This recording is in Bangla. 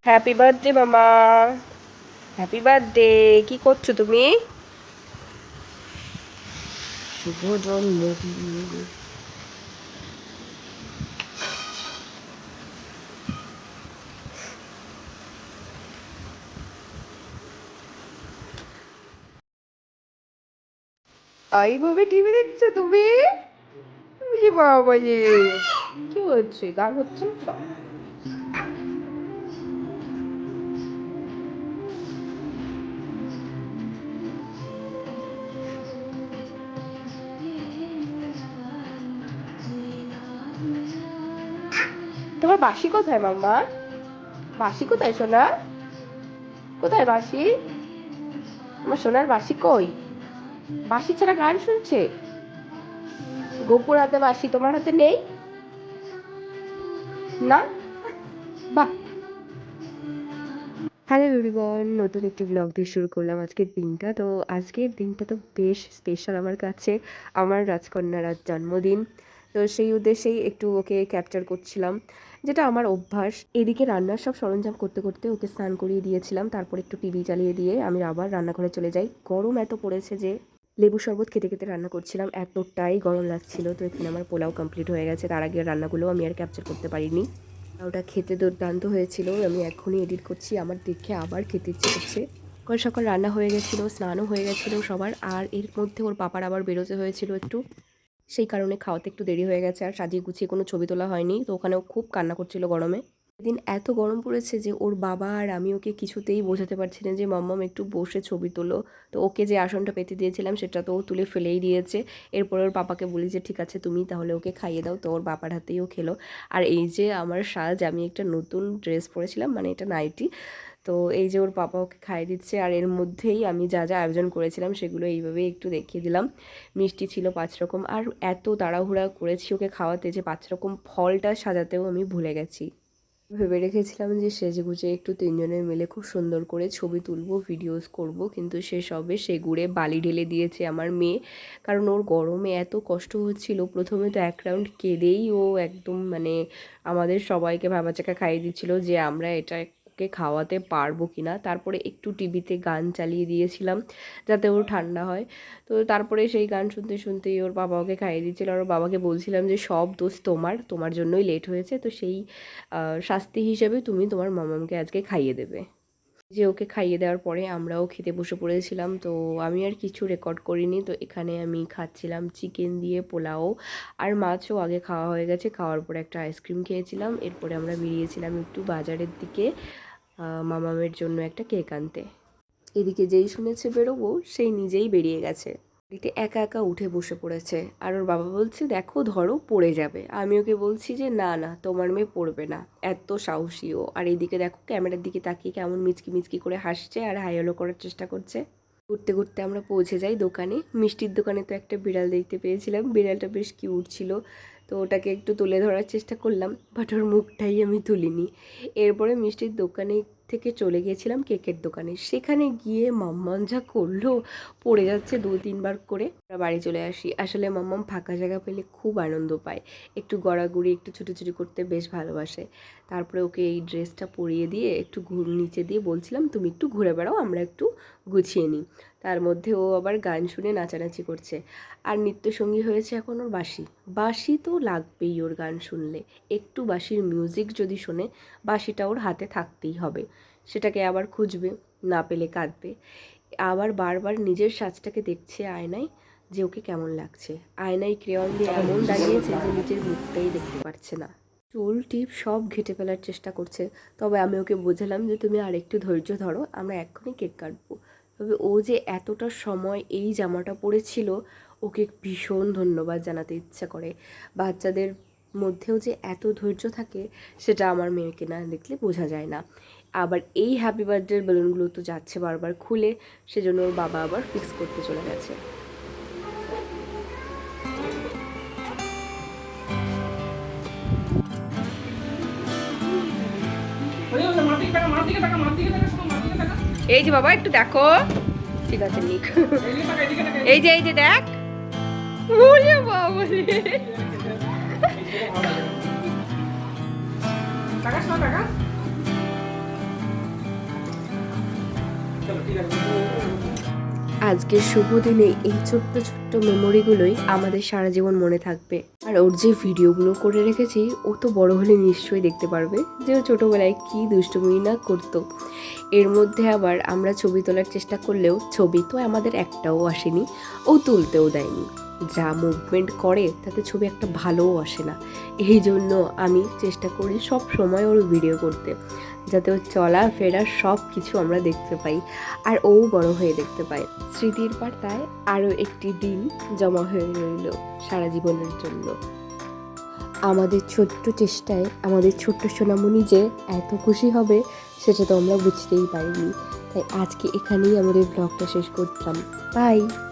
হ্যাপি বার্থডে মামা। Happy birthday. কি করছো তুমি? শুভ জন্মদিন। এইভাবে টিভি দেখছো তুমি? বুঝি বাবা যে কি হচ্ছে, গান হচ্ছে না? তোমার বাসি কোথায় মাম্মা? বাসি কোথায় সোনা? কোথায় বাসি? আমার সোনার বাসি কই? বাসি ছাড়া গান শুনছে? গোপুর হাতে বাসি, তোমার হাতে নেই না? বাহ। হ্যালো এভরিওয়ান, নতুন একটি ব্লগ দিয়ে শুরু করলাম আজকের দিনটা। তো আজকের দিনটা তো বেশ স্পেশাল আমার কাছে। আমার রাজকন্যার আজ জন্মদিন। তো সেই উদ্দেশ্যেই একটু ওকে ক্যাপচার করছিলাম, যেটা আমার অভ্যাস। এদিকে রান্নার সব সরঞ্জাম করতে করতে ওকে স্নান করিয়ে দিয়েছিলাম, তারপর একটু টিভি চালিয়ে দিয়ে আমি আবার রান্নাঘরে চলে যাই। গরম এত পড়েছে যে লেবু শরবত খেতে খেতে রান্না করছিলাম, এতটাই গরম লাগছিল। তো এখানে আমার পোলাও কমপ্লিট হয়ে গেছে, তার আগে রান্নাগুলো আমি আর ক্যাপচার করতে পারিনি। ওটা খেতে দুর্দান্ত হয়েছিল। আমি এখনই এডিট করছি, আমার দেখে আবার খেতে ইচ্ছে করছে। সকাল সকাল রান্না হয়ে গেছিলো, স্নানও হয়ে গেছিলো সবার। আর এর মধ্যে ওর পাপার আবার বেরোতে হয়েছিল একটু, সেই কারণে খাওয়াতে একটু দেরি হয়ে গেছে। আর সাজিয়ে গুছিয়ে কোনো ছবি তোলা হয়নি, তো ওখানেও খুব কান্না করছিল গরমে। এদিন এত গরম পড়েছে যে ওর বাবা আর আমি ওকে কিছুতেই বোঝাতে পারছি না যে মাম্মাম একটু বসে ছবি তোলো। তো ওকে যে আসনটা পেতে দিয়েছিলাম সেটা তো ও তুলে ফেলেই দিয়েছে। এরপর ওর পাপাকে বলি যে ঠিক আছে তুমি তাহলে ওকে খাইয়ে দাও, তো ওর বাবার হাতেই ও খেলো। আর এই যে আমার সাজ, আমি একটা নতুন ড্রেস পরেছিলাম, মানে এটা নাইটি। তো এই যে ওর পাপা ওকে খাইয়ে দিচ্ছে। আর এর মধ্যেই আমি যা যা আয়োজন করেছিলাম সেগুলো এইভাবে একটু দেখিয়ে দিলাম। মিষ্টি ছিল 5 রকম। আর এত তাড়াহুড়া করেছি ওকে খাওয়াতে যে 5 রকম ফলটা সাজাতেও আমি ভুলে গেছি। ভেবে রেখেছিলাম যে সেজেগুজে একটু তিনজনে মিলে খুব সুন্দর করে ছবি তুলবো, ভিডিওস করব, কিন্তু সেসবে সেগুড়ে বালি ঢেলে দিয়েছে আমার মেয়ে। কারণ ওর গরমে এত কষ্ট হচ্ছিল, প্রথমে তো এক রাউন্ড কেঁদেই ও একদম মানে আমাদের সবাইকে ভাবাচাকা খাইয়ে দিচ্ছিল যে আমরা এটা ওকে খাওয়াতে পারবো কি না। তারপরে একটু টিভিতে গান চালিয়ে দিয়েছিলাম যাতে ওর ঠান্ডা হয়। তো তারপরে সেই গান শুনতে শুনতেই ওর বাবা ওকে খাইয়ে দিচ্ছিল। আর ওর বাবাকে বলছিলাম যে সব দোষ তোমার, তোমার জন্যই লেট হয়েছে, তো সেই শাস্তি হিসেবে তুমি তোমার মামামকে আজকে খাইয়ে দেবে। যে ওকে খাইয়ে দেওয়ার পরে আমরাও খেতে বসে পড়েছিলাম। তো আমি আর কিছু রেকর্ড করিনি। তো এখানে আমি খাচ্ছিলাম চিকেন দিয়ে পোলাও, আর মাছও আগে খাওয়া হয়ে গেছে। খাওয়ার পরে একটা আইসক্রিম খেয়েছিলাম। এরপরে আমরা বেরিয়েছিলাম একটু বাজারের দিকে মামামের জন্য একটা কেক আনতে। এদিকে যেই শুনেছে বেরোবো সেই নিজেই বেরিয়ে গেছে। এতে একা একা উঠে বসে পড়েছে। আর ওর বাবা বলছে দেখো ধরো পড়ে যাবে। আমি ওকে বলছি যে না না তোমার মেয়ে পড়বে না, এত সাহসী ও। আর এইদিকে দেখো ক্যামেরার দিকে তাকিয়ে কেমন মিচকি মিচকি করে হাসছে আর হাই হ্যালো করার চেষ্টা করছে। ঘুরতে ঘুরতে আমরা পৌঁছে যাই দোকানে। মিষ্টির দোকানে তো একটা বিড়াল দেখতে পেয়েছিলাম, বিড়ালটা বেশ কিউট ছিল। তো ওটাকে একটু তুলে ধরার চেষ্টা করলাম, বাট ওর মুখটাই আমি তুলিনি। এরপরে মিষ্টির দোকানে থেকে চলে গিয়েছিলাম কেকের দোকানে। সেখানে গিয়ে মাম্মাম যা করলো, পড়ে যাচ্ছে 2-3 বার করে। আমরা বাড়ি চলে আসি। আসলে মাম্মাম ফাঁকা জায়গা পেলে খুব আনন্দ পায়, একটু গড়াগড়ি একটু ছুটোছুটি করতে বেশ ভালোবাসে। তারপরে ওকে এই ড্রেসটা পরিয়ে দিয়ে একটু নিচে দিয়ে বলছিলাম তুমি একটু ঘুরে বেড়াও, আমরা একটু গুছিয়ে নিই। তার মধ্যে ও আবার গান শুনে নাচানাচি করছে। আর নৃত্যসঙ্গী হয়েছে এখন ওর বাঁশি। বাঁশি তো লাগবেই ওর গান শুনলে। একটু বাঁশির মিউজিক যদি শোনে, বাঁশিটা ওর হাতে থাকতেই হবে। সেটাকে আবার খুঁজবে, না পেলে কাঁদবে। আবার বারবার নিজের সাজটাকে দেখছে আয়নায় যে ওকে কেমন লাগছে। আয়নায় ক্রেয়ন দিয়ে এমন দাঁড়িয়েছে যে নিজের মুখটাই দেখতে পারছে না। চুল টিপ সব ঘেঁটে ফেলার চেষ্টা করছে। তবে আমি ওকে বোঝালাম যে তুমি আর একটু ধৈর্য ধরো, আমরা এক্ষুনি কেক কাটবো। তবে ও যে এতটা সময় এই জামাটা পরেছিল, ওকে ভীষণ ধন্যবাদ জানাতে ইচ্ছা করে। বাচ্চাদের মধ্যেও যে এত ধৈর্য থাকে সেটা আমার মেয়েকে না দেখলে বোঝা যায় না। আবার এই হ্যাপি বার্থডের বেলুনগুলো তো যাচ্ছে বারবার খুলে, সেজন্য ওর বাবা আবার ফিক্স করতে চলে গেছে। এই যে বাবা একটু দেখো, ঠিক আছে নিক। এই যে দেখ। ওরে বাবা রে। আজকের শুভ দিনে এই ছোট্ট ছোট্ট মেমোরিগুলোই আমাদের সারা জীবন মনে থাকবে। আর ওর যে ভিডিওগুলো করে রেখেছি ও তো বড় হলে নিশ্চয়ই দেখতে পারবে যে ও ছোটোবেলায় কী দুষ্টুমি না করতো। এর মধ্যে আবার আমরা ছবি তোলার চেষ্টা করলেও ছবি তো আমাদের একটাও আসেনি, ও তুলতেও দেয়নি। যা মুভমেন্ট করে তাতে ছবি একটা ভালোও আসে না। এই জন্য আমি চেষ্টা করি সব সময় ওর ভিডিও করতে, যাতে ওর চলা ফেরা সব কিছু আমরা দেখতে পাই আর ও বড় হয়ে দেখতে পায়। স্মৃতির পাতায় আরও একটি দিন জমা হয়ে রইল সারা জীবনের জন্য। আমাদের ছোট্ট চেষ্টায় আমাদের ছোট্ট সোনামণি যে এত খুশি হবে সেটা তো আমরা বুঝতেই পারিনি। তাই আজকে এখানেই আমাদের ব্লগটা শেষ করতাম। বাই।